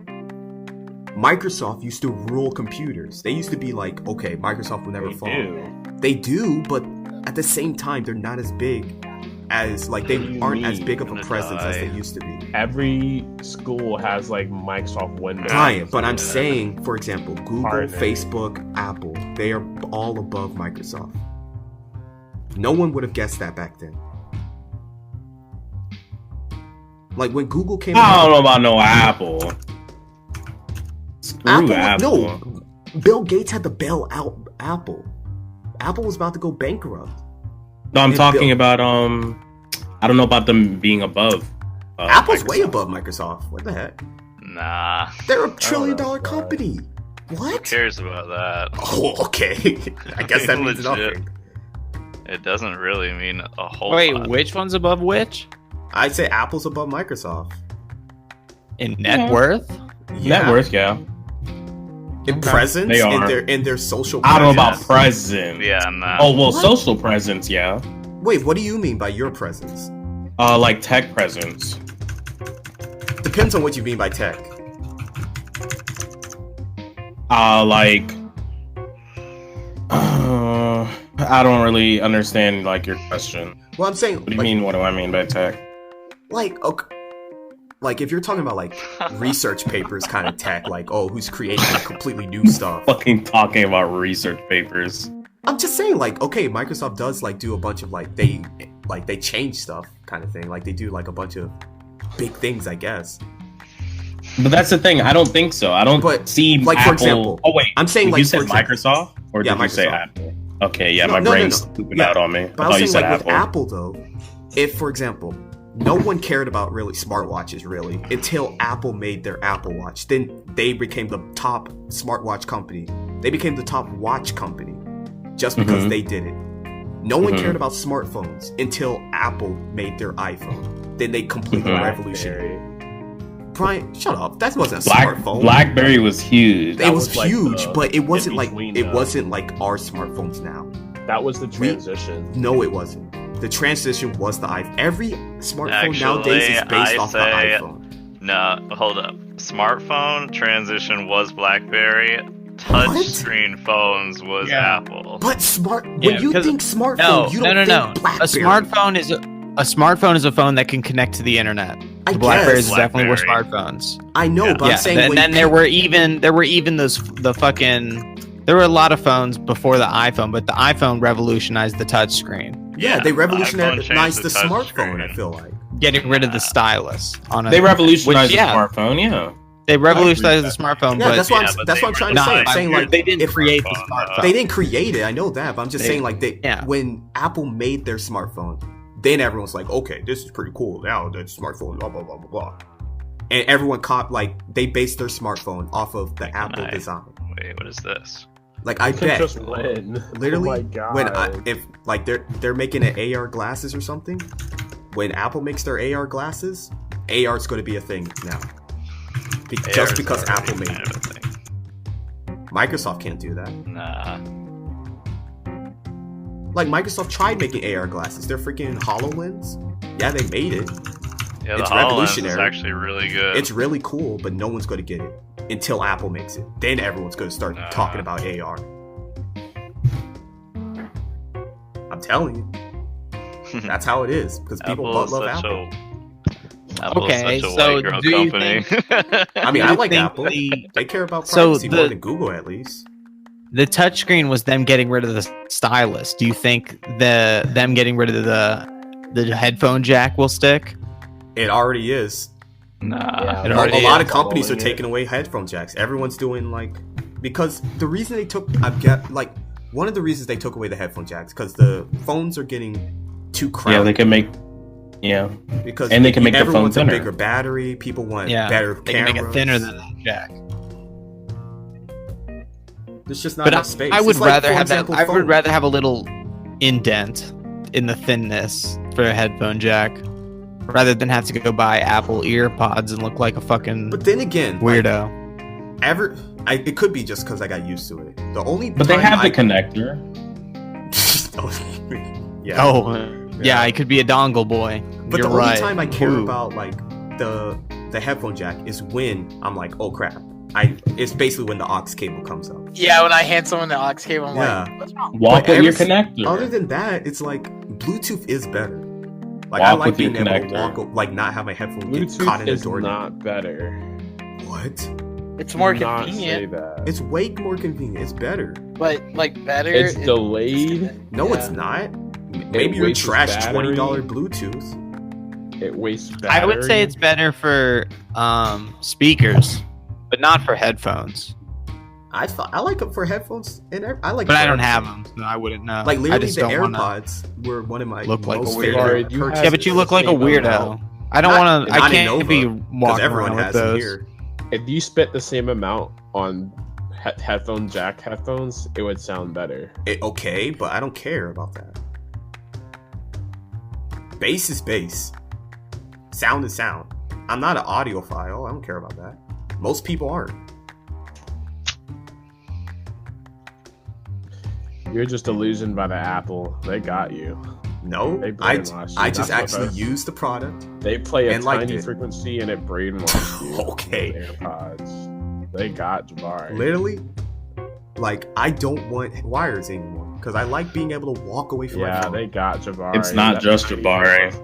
Microsoft used to rule computers. They used to be like, okay, Microsoft will never They fall. do. They do, but at the same time, they're not as big as like they What do you aren't as mean? big of a Gonna presence as they die. used to be. Every school has like Microsoft Windows. Brian, but I'm Yeah. saying, for example, Google, Partner. Facebook, Apple, they are all above Microsoft. No one would have guessed that back then. Like when Google came I out, don't know about no Apple. Screw Apple. No, Bill Gates had to bail out Apple. Apple was about to go bankrupt. No, I'm And talking Bill- about I don't know about them being above. Apple's way Microsoft. above Microsoft. What the heck? Nah. They're a know, trillion-dollar right? company. Who What? cares about that? Oh, okay. I guess that means Legit. nothing. It doesn't really mean a whole Wait, lot. which one's above which? I'd say Apple's above Microsoft. In net Yeah. worth? Yeah. Net worth, yeah. In presence, They in are. their social. I don't know presence. about presence. Yeah, nah. Oh well, What? social presence, yeah. Wait, what do you mean by your presence? Like tech presence. Depends on what you mean by tech. Like, I don't really understand like your question. Well, I'm saying, What do you mean? What do I mean by tech? like, okay, like if you're talking about like research papers kind of tech, like, oh, who's creating like, completely new stuff. Fucking talking about research papers. I'm just saying, like, okay, Microsoft does like do a bunch of like they change stuff kind of thing. Like they do like a bunch of big things, I guess. But that's the thing. I don't think so. I don't But, see like, for Apple. example, Oh wait, I'm saying you like said for example- Microsoft or Yeah, did you say Microsoft. Apple? Okay, yeah, No, my no, no, brain's no. pooping Yeah, out on me. I But I thought you was saying said like with Apple. Apple though, if for example, no one cared about really smartwatches really until Apple made their Apple Watch. Then they became the top smartwatch company. They became the top watch company just because Mhm. they did it. No one Mhm. cared about smartphones until Apple made their iPhone. Then they completely Mhm. revolutionary. Brian, shut up. That wasn't a Black smartphone. BlackBerry was huge. It was was like huge, the but it wasn't like in-between, it though. wasn't like our smartphones now. That was the transition. No, it wasn't. The transition was the iPhone. Every smartphone Actually, nowadays is based I off the say- iPhone. No, hold up. Smartphone transition was BlackBerry. Touchscreen phones was Yeah. Apple. But smart Yeah, when you because- think smartphone, No, you no, don't no, think no. BlackBerry. A smartphone is a phone that can connect to the internet. I The Blackberries guess. definitely were BlackBerry. smartphones. I know, Yeah. but I'm saying and when then there were even those there were a lot of phones before the iPhone, but the iPhone revolutionized the touchscreen, yeah, they iPhone revolutionized changed the the touch smartphone. screen. I feel like getting rid of the stylus. They revolutionized Which, yeah. the smartphone, yeah. They revolutionized the with smartphone, yeah, but that's what yeah, I'm but that's they what I'm trying were to say. I'm not- saying like they didn't if create the smartphone, smartphone. they didn't create it, I know that, but I'm just They- saying like yeah. when Apple made their smartphone, then everyone's like, okay, this is pretty cool. Now the smartphone, blah blah blah blah blah, and everyone caught like they based their smartphone off of the Apple I- design. Wait, what is this? Like I You could bet, just win. literally, Oh my God. when if like they're making an AR glasses or something, when Apple makes their AR glasses, AR is going to be a thing now, AR just is because already Apple made kind it. of a thing. Microsoft can't do that. Nah. Like Microsoft tried making AR glasses. They're freaking HoloLens. Yeah, they made it. Yeah, the It's HoloLens is revolutionary. actually really good. It's really cool, but no one's going to get it until Apple makes it. Then everyone's going to start Nah. talking about AR. I'm telling you, that's how it is because people Apple's love such Apple. Apple's Okay, such a so white girl do you company. I mean, Do I you like think Apple. They care about So privacy more the- than Google, at least. the touchscreen was them getting rid of the stylus. Do you think them getting rid of the headphone jack will stick? It already is. Nah. Yeah, It A already lot is. of companies are Following it. taking away headphone jacks. Everyone's doing like because the reason they took I've got like one of the reasons they took away the headphone jacks because the phones are getting too crowded. Yeah, they can make yeah. because and they can make the everyone phone wants a thinner. bigger battery. People want Yeah, better they cameras. can make it thinner than that jack. There's just not But enough space. I would It's like, rather for have that. example, I would phones. rather have a little indent in the thinness for a headphone jack, rather than have to go buy Apple earpods and look like a fucking But then again, like, weirdo. it could be just because I got used to it. The only But they time have the I- connector. yeah. Oh, yeah, it could be a dongle boy. But You're the only right. time I care Ooh. about like the headphone jack is when I'm like, oh crap. It's basically when the aux cable comes up. Yeah, when I hand someone the aux cable, I'm Yeah. like, what's wrong? Walk But with your ever- connector. Other than that, it's like Bluetooth is better. Like Walk I like with your being able to connector. walk, like not have my headphone get caught in Bluetooth a is door. not better. What? It's more Do not convenient, Say that. It's way more convenient. It's better. but like better. It's it- delayed. No, Yeah. it's not. Maybe you're wastes trash battery. $20 Bluetooth. It wastes battery. I would say it's better for speakers. but not for headphones. I like them for headphones, and I like. But I don't have them, so I wouldn't know. Like I literally, just the don't wanna AirPods were one of my look like a most weirdo. favorite You purchases. Yeah, but you look like a weirdo. I don't want to. I Not in can't Nova, be 'cause walking everyone around with has them those. here. If you spent the same amount on headphone jack headphones, it would sound better. Okay, but I don't care about that. Bass is bass. Sound is sound. I'm not an audiophile. I don't care about that. Most people aren't. You're just illusioned by the Apple. They got you. No, They I brainwashed you. just That's what actually those- use the product. They play a And liked tiny it. frequency and it brainwashed you. Okay. With AirPods. They got Jabari. Literally, like I don't want wires anymore because I like being able to walk away from my Yeah, phone. they got Jabari. It's not That just tiny Jabari. frequency.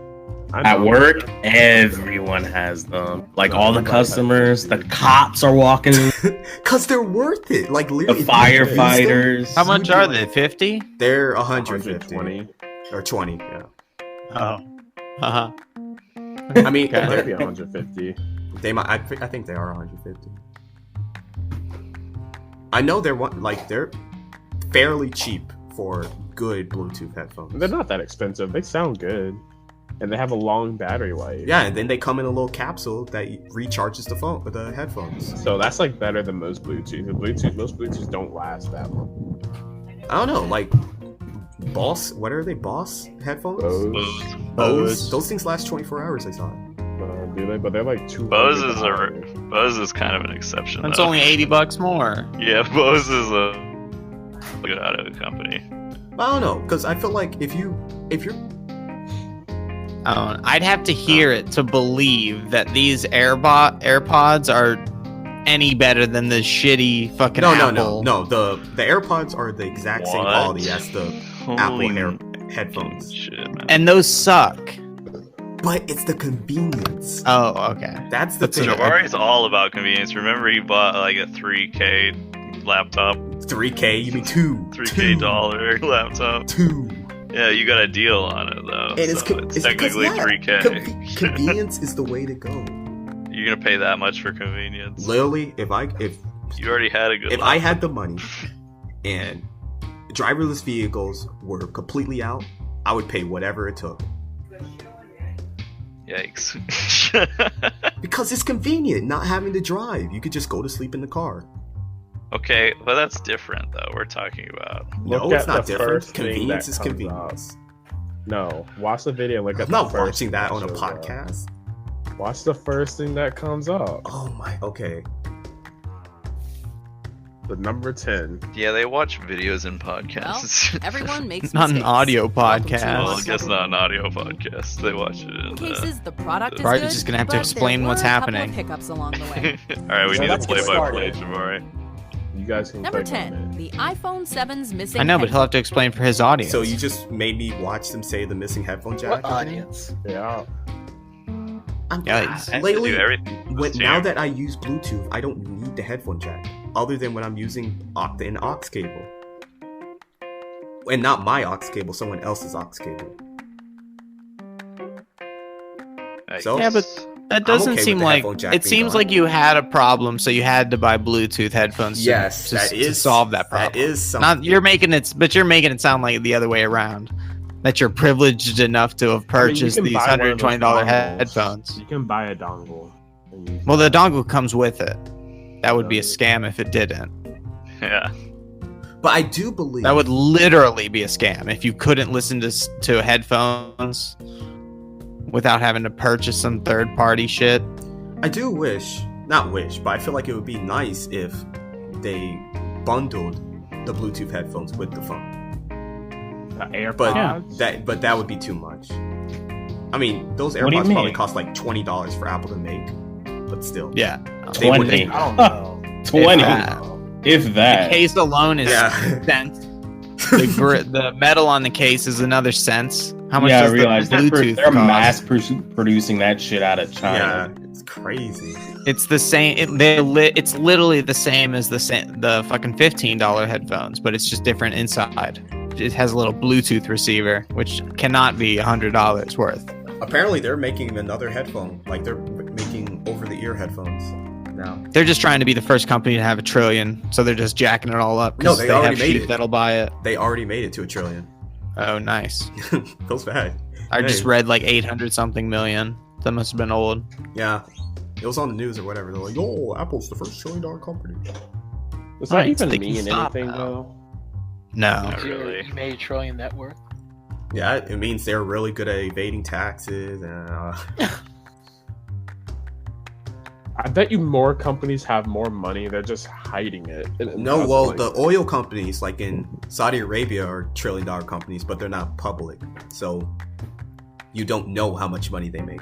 I At know. work, everyone has them. Like No, all the everybody has customers, the them. cops are walking in, Cause they're worth it. Like the literally, if you use them, firefighters. How much are they? 50? They're 150 120. or 20. Yeah, Oh. Uh-huh. I mean, Okay. It might they're- be 150. they might. I think they are 150. I know they're fairly cheap for good Bluetooth headphones. They're not that expensive. They sound good. And they have a long battery life. Yeah, and then they come in a little capsule that recharges the headphones. So that's like better than most Bluetooth. Most Bluetooths don't last that long. I don't know, like Boss. What are they? Boss headphones? Bose. Bose. Those things last 24 hours. I saw it. Do they? But they're like $200. Bose is kind of an exception. That's though. only $80 more. Yeah, Bose is a good audio company. I don't know, because I feel like if you're I'd have to hear it to believe that these AirPods are any better than the shitty fucking no, Apple. the AirPods are the exact same What? quality as the Holy headphones. shit, man. And those suck. But it's the convenience. Oh, okay. That's the That's thing. a- Jabari's all about convenience. Remember, he bought like a 3K laptop, 3K. You mean two? $3K dollar laptop. Two. Yeah, you got a deal on it though. And it's, so it's technically because, 3K. Convenience is the way to go. You're gonna pay that much for convenience. Literally, if You already had a good. if I had the money and driverless vehicles were completely out, I would pay whatever it took. Yikes. Because it's convenient not having to drive. You could just go to sleep in the car. Okay, but that's different though. We're talking about. No, Look it's at not the different. first thing Convenience that is comes convenience. No, watch the video and look at I'm the not first watching thing that on a shows up. podcast. Watch the first thing that comes up. Oh my, okay. The number 10. Yeah, they watch videos and podcasts. Everyone makes Not an mistakes. audio Welcome to podcast. Well, I Lost guess Level. not an audio podcast. They watch it in. In cases the product is Right, good, you're just gonna have to but explain there what's were a couple happening. of hiccups along the way. All right, we So need a let's get play-by-play, started. Jabari. You guys can Number click on 10, it. the iPhone 7's missing. I know, but he'll have to explain for his audience. So you just made me watch them say the missing headphone jack? What audience? Yeah. I'm, Yikes. I have to lately, do everything. when, This now too. that I use Bluetooth, I don't need the headphone jack, other than when I'm using an aux cable. And not my aux cable, someone else's aux cable. So- Yeah, but that doesn't okay with seem the like headphone jack it being seems gone. like you had a problem, so you had to buy Bluetooth headphones. to- Yes, to, that to is solve that problem. That is something. Not you're making it, but you're making it sound like the other way around. That you're privileged enough to have purchased can these buy one of those $120 dongles. headphones. You can buy a dongle. and use Well, the that. dongle comes with it. That would be a scam if it didn't. Yeah. But I do believe That would literally be a scam if you couldn't listen to headphones without having to purchase some third-party shit. I do not wish, but I feel like it would be nice if they bundled the Bluetooth headphones with the phone. The AirPods. But that would be too much. I mean, those What do you AirPods probably mean? cost like $20 for Apple to make, but still. Yeah, They would- 20. I don't know. 20. that. If the that. case alone is Yeah. cents. The metal on the case is another cents. How much Yeah, I does the realize Bluetooth they're cost? mass producing that shit out of Yeah, China. it's crazy. It's the same. It's literally the same as the fucking $15 headphones, but it's just different inside. It has a little Bluetooth receiver, which cannot be $100 worth. Apparently, they're making another headphone. Like they're making over-the-ear headphones. now. They're just trying to be the first company to have $1 trillion, so they're just jacking it all up. 'Cause No, they already have made sheep it. that'll buy it. They already made it to $1 trillion. Oh, nice. Feels bad. I just Hey. read like 800 something million. That must have been old. Yeah, it was on the news or whatever. They're like, "Yo, Apple's the first $1 trillion company." Does that Alright, even they can mean stop anything now. though? No. Not really. You made $1 trillion net worth. Yeah, it means they're really good at evading taxes and. I bet you more companies have more money. They're just hiding it. No, well, the oil companies, like in Saudi Arabia, are $1 trillion companies, but they're not public, so you don't know how much money they make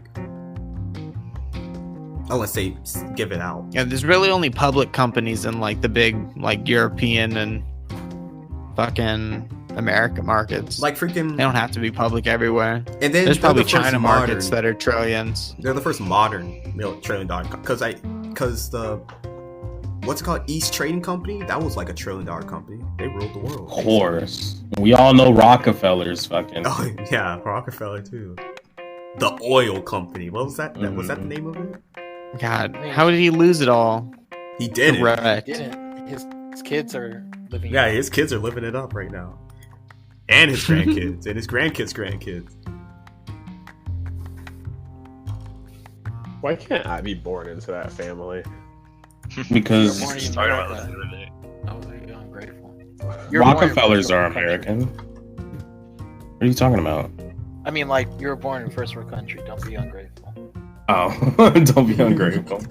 unless they give it out. Yeah, there's really only public companies in like the big like European and fucking American markets. Like freaking, they don't have to be public everywhere. and then There's they're probably the first China modern- markets that are trillions. They're the first modern $1 trillion because the what's it called, East Trading Company, that was like $1 trillion company. They ruled the world. Of course. We all know Rockefeller's fucking. Oh yeah, Rockefeller too. The oil company. What was that? Was that the name of it? God, how did he lose it all? He did it. Correct. Didn't his kids are living? Yeah, his kids are living it up right now, and his grandkids, and his grandkids. Why can't I be born into that family? Because You're born in Talking about this America. the other day. Oh, you're ungrateful. You're born in Rockefellers first are world country. American. What are you talking about? I mean, like you're born in first world country. Don't be ungrateful. Oh, don't be ungrateful.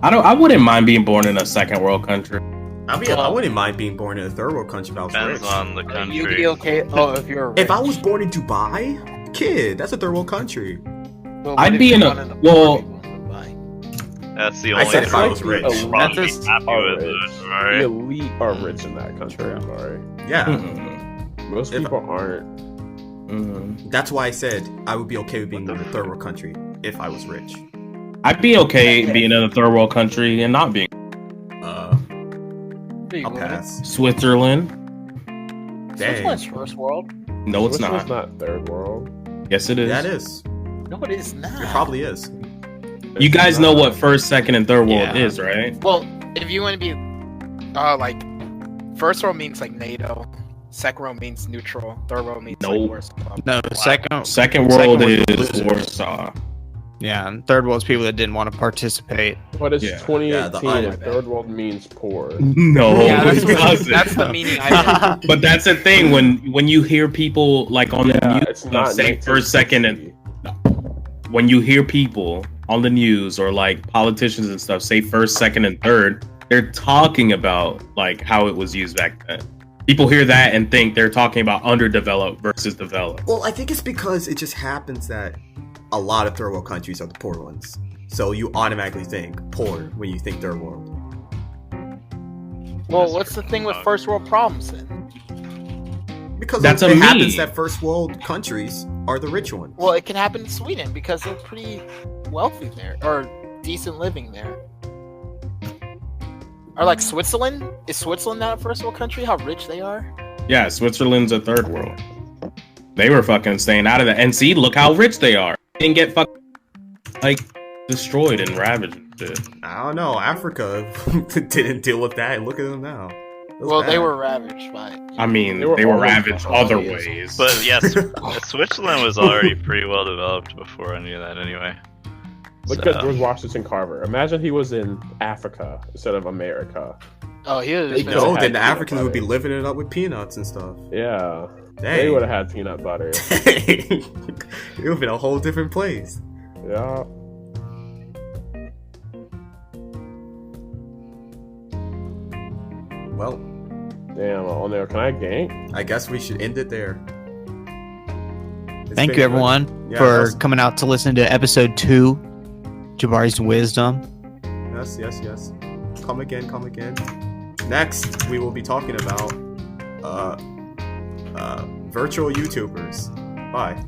I wouldn't mind being born in a second world country. I wouldn't mind being born in a third world country if I was Depends rich. on the You'd country. be okay. Oh, if you're If I rich. was born in Dubai, kid, that's a third world country. Well, I'd what if be you're in a- one of the well- poor people in Dubai? That's the I only said if I was country rich. you'd probably That's be just- happy are with rich. it, The right? elite are rich in that country. I'm sorry. Yeah, Mm-mm. Most If- people aren't. Mm-mm. that's why I said I would be okay with being in a third world country if I was rich. I'd be okay being in a third world country and not being There you I'll go. pass. Switzerland. Switzerland's first world. No, it's Switzerland's not. not third world. Yes, it is. Yeah, it is. No, it is not. It probably is. You guys know what first, second, and third world Yeah. is, right? Well, if you want to be, like, first world means like NATO. Second world means neutral. Third world means Nope. like Warsaw. No, second. Second world Second is world's losers. Warsaw. Yeah, and third world's people that didn't want to participate. But it's Yeah. 2018. Yeah, the island. and third world means poor. No, Yeah, it doesn't. that's the meaning I heard. But that's the thing when you hear people like on the Yeah, news it's not say first, second, and 1960. when you hear people on the news or like politicians and stuff say first, second, and third, they're talking about like how it was used back then. People hear that and think they're talking about underdeveloped versus developed. Well, I think it's because it just happens that a lot of third world countries are the poor ones. So you automatically think poor when you think third world. Well, what's the thing with first world problems then? Because That's it a happens me. that first world countries are the rich ones. Well, it can happen in Sweden because they're pretty wealthy there, or decent living there. Or like Switzerland? Is Switzerland not a first world country? How rich they are? Yeah, Switzerland's a third world. They were fucking staying out of the NC. Look how rich they are. They didn't get fucking like destroyed and ravaged and shit. I don't know. Africa didn't deal with that. Look at them now. It was Well, they bad. were ravaged by it. I mean, They were they were always ravaged colonies. other ways. But yes, Switzerland was already pretty well developed before any of that, anyway. Look So- at George Washington Carver. Imagine he was in Africa instead of America. Oh, he was. They No, could've then had the peanut Africans would be butter. living it up with peanuts and stuff. Yeah, they Dang. would have had peanut butter. It would have been a whole different place. Yeah. Well, Damn. Oh no, can I gank? I guess we should end it there. It's Thank been you, good. everyone, Yeah, for that's- coming out to listen to episode 2, Jabari's Wisdom. Yes. Come again. Next, we will be talking about virtual YouTubers. Bye.